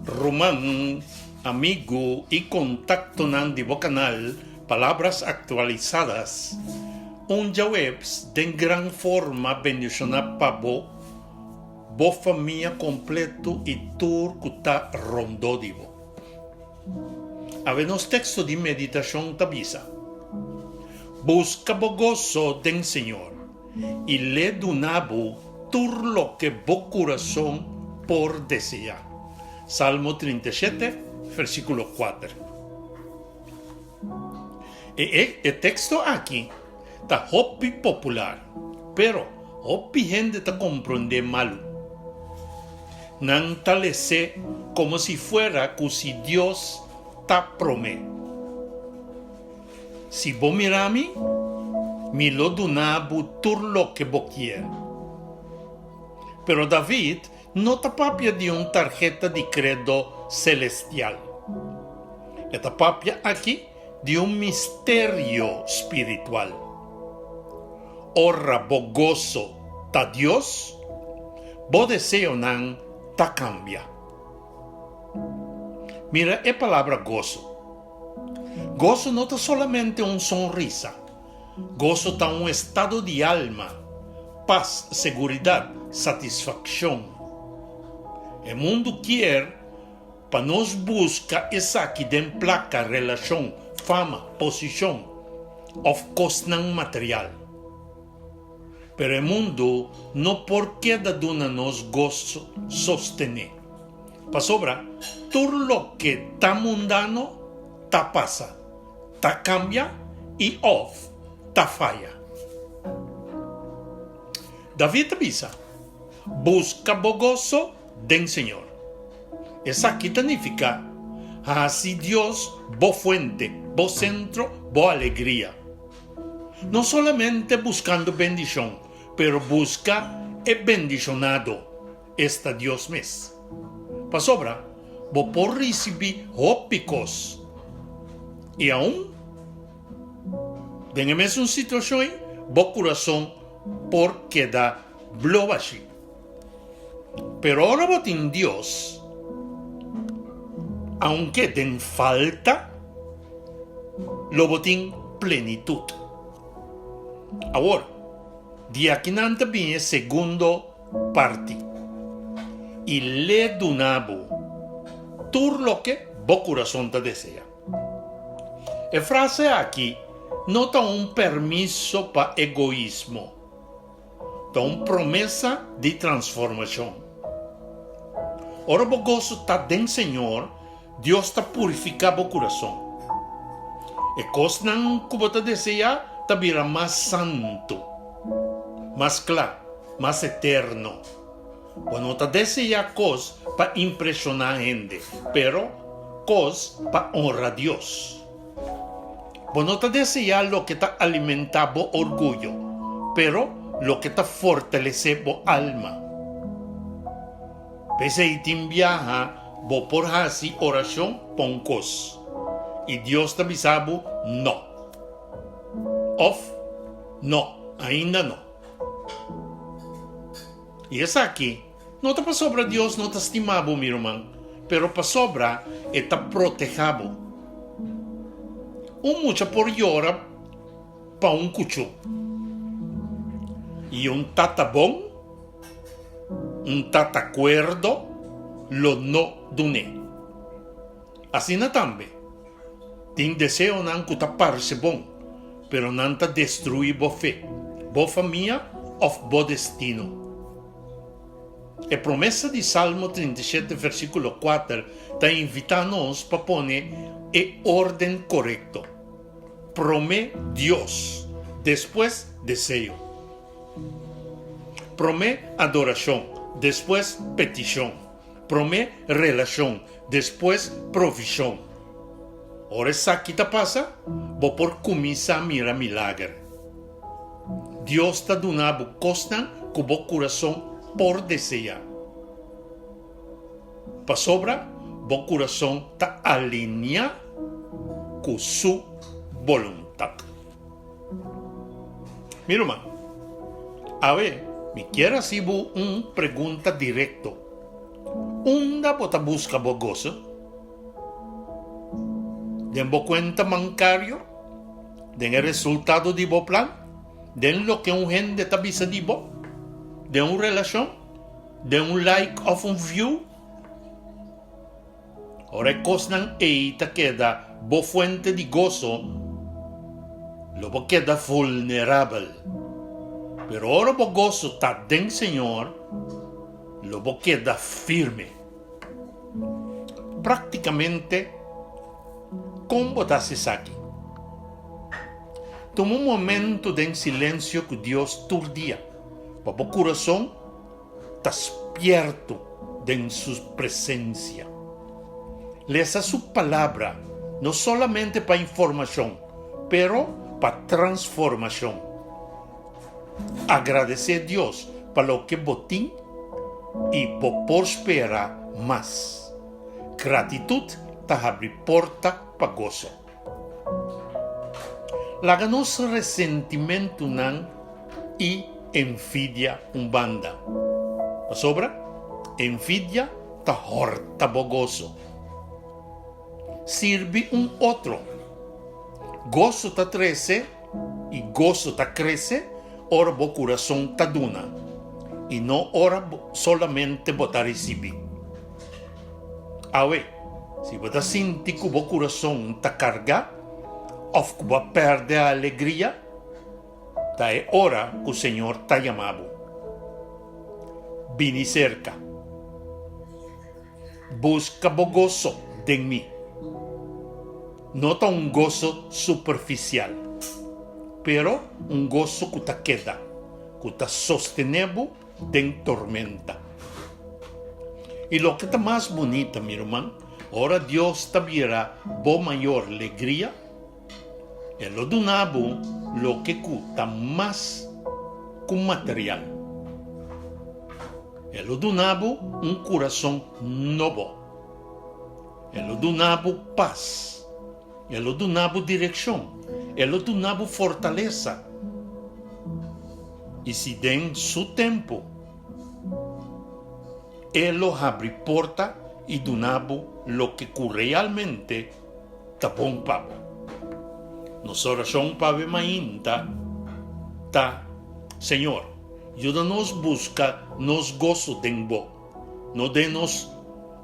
Román, amigo y contacto ng Divo Canal, palabras actualizadas. Un webs de gran forma bendicionar pa bo família completo e tur kuta rondo divo. Avenos texto de meditación tabisa. Busca bo gozo den Señor y le dunabo tur lo que bo corazón por desear. Salmo 37, versículo 4. El texto aquí está hopi popular, pero hopi gente te comprende malo. Nan talese como si fuera que si Dios ta promete. Si vos mirami, mi lo dunabo tur lo que vos quiera. Pero David no te papia de una tarjeta de credo celestial. Esta papia aquí de un misterio espiritual. Ora bo gozo ta Dios, bo deseo nan ta cambia. Mira, es palabra gozo. Gozo no es solamente una sonrisa. Gozo está un estado de alma, paz, seguridad, satisfacción. El mundo quiere, para nos busca esa que den placa, relación, fama, posición, of cosnan material. Pero el mundo no por qué da nos gozo sostener. Pa sobra, todo lo que está mundano, ta pasa, ta cambia y off, ta falla. David avisa, busca bo gozo den Señor. Esa aquí significa, así Dios, bo fuente, bo centro, bo alegría. No solamente buscando bendición, pero busca el bendicionado, esta Dios mes. Pa sobra, bo por recibir ópicos. Y aún, en esa situación, bo corazón por quedar blobashi. Pero ahora botín Dios, aunque den falta, lo botín plenitud. Ahora, de aquí nante viene segundo parte. Y le dunabo tur lo que bo corazón te desea. La frase aquí no está un permiso para egoísmo. Está una promesa de transformación. Ahora bo gozo está den Señor, Dios está purificando o corazón. E cosnan como te desea, te virá más santo, más claro, más eterno. Cuando te desea cosas para impresionar a gente, pero cosas para honrar a Dios. Cuando te desea lo que te alimenta bo orgullo, pero lo que te fortalece bo alma. Pese y te viaja, bo por así oración poncos. Y Dios te avisaba, no. Off, no, ainda no. Y es aquí, no te pasó sobre Dios, no te estimaba, mi hermano, pero pasó sobre y te protegaba. Un mucho por llora pa un cucho. Y un tatabón, un tatacuerdo, lo no duné. Así na tambe. Tin deseo nan que taparse bon, pero nan ta destruir bo fe, bo familia of bo destino. La promesa de Salmo 37, versículo 4, está invitándonos para poner el orden correcto. Promete Dios, después deseo. Promete adoración, después petición. Promete relación, después provisión. Ahora esa que te pasa, vos por comienza a mirar milagre. Dios te da cosas que vos corazón por desear. Pa sobra, vos corazón te alinea con su voluntad. Mira, hermano, a ver, me quiero hacer una pregunta directa. Unda bota busca bo gozo. Den bo cuenta bancario. Den el resultado de bo plan. Den lo que un gente tabisa de bo. Den una relación. Den un like of un view. Ora cosnan eita queda bo fuente de gozo. Lo bo queda vulnerable. Pero ora bo gozo ta den Señor. Lo bo queda firme. Prácticamente, como estás aquí? Toma un momento de silencio que Dios turdía. Para o corazón está despierto de su presencia. Lesa su palabra, no solamente para información, pero para transformación. Agradecer a Dios para lo que botín y por prosperar más. Gratitud te abre porta para gozo. Laganos resentimiento y envidia banda. A sobra, envidia te horta gozo. Sirve un otro. Gozo te crece y gozo te crece, ora bo corazón te duna. Y no ora solamente botar recibir. Awe, si botar sinti que bo corazón te carga, o que va perder a alegría, ta é hora que o Senhor te llamado. Vini cerca. Busca bo gozo de mí. Nota un gozo superficial, pero un gozo que te queda, que te sostenible en tormenta. Y lo que está más bonito, mi hermano, ahora Dios te verá bo mayor alegría. E lo donabo lo que custa más con material. E lo donabo un corazón nuevo. E lo donabo paz. E lo donabo dirección. E lo donabo fortaleza. Y si den su tiempo, Él lo abre porta y donabo lo que realmente está bom pavo. Nos oración para mainta, ta, Señor, ayúdanos busca nos gozo den bo, no denos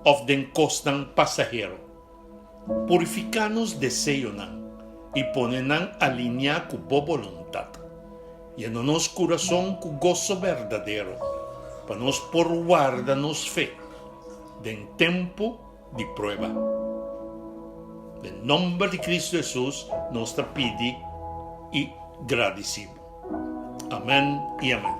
of den costan pasajero. Purificanos deseo y ponenan alinea con bo voluntad. Llenanos corazón con gozo verdadero, para nos por guardanos fe, den tiempo de prueba. En nombre de Cristo Jesús nos te pide y agradecido. Amén y amén.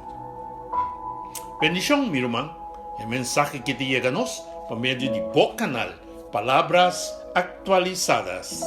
Bendición, mi hermano. El mensaje que te llega a nos por medio de tu canal Palabras Actualizadas.